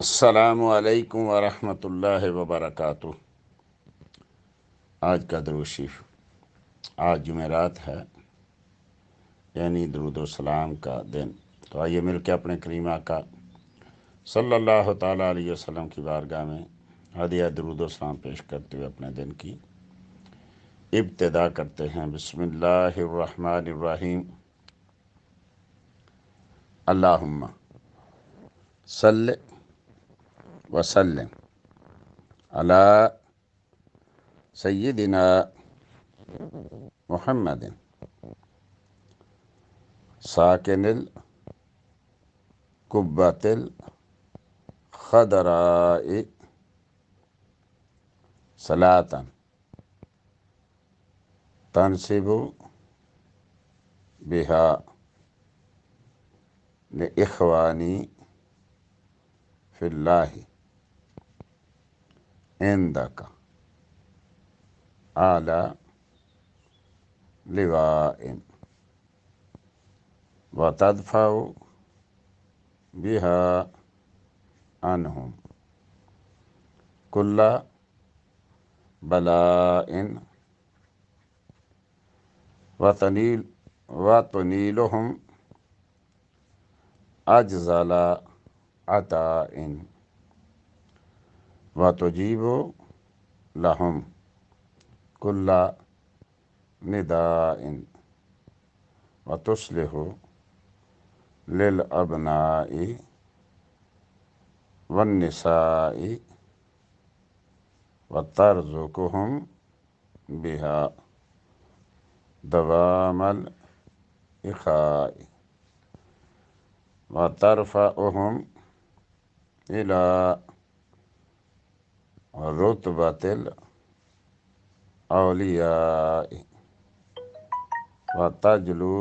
السلام علیکم ورحمۃ اللہ وبرکاتہ۔ آج کا درود شریف، آج جمعرات ہے، یعنی درود و سلام کا دن۔ تو آئیے مل کے اپنے کریم آقا صلی اللہ تعالیٰ علیہ وسلم کی بارگاہ میں ہدیہ درود و سلام پیش کرتے ہوئے اپنے دن کی ابتدا کرتے ہیں۔ بسم اللہ الرحمن الرحیم۔ اللہم صلی وسلم علی سیدنا محمد ساکن القبۃ الخضراء صلاۃ تنسب بہا لإخوانی فی اللہ عندک اعلی لواء وتدفع بہا عنہم کل بلاء وتنیلہم اجزل عطاء وتجیب لہم کل نداء وتصلح للابناء والنساء وترزقہم بہا دوام الإخاء وترفعہم الی رتبۃ الاولیاء وتجلو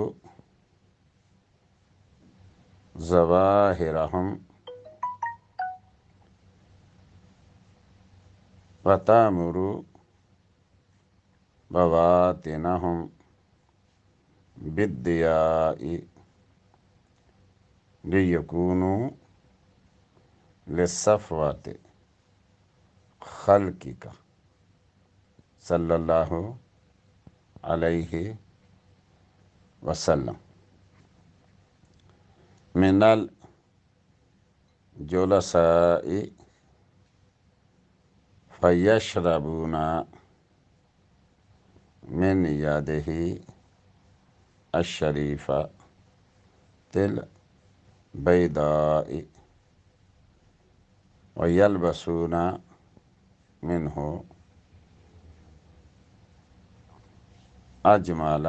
ظواہرہم وتامر بواطنہم بالضیاء لیکونوا للصفوۃ خلقک صلی اللہ علیہ وسلم من الجلساء فیشربون من یدہ الشریفۃ البیضاء ویلبسون منہ اجمل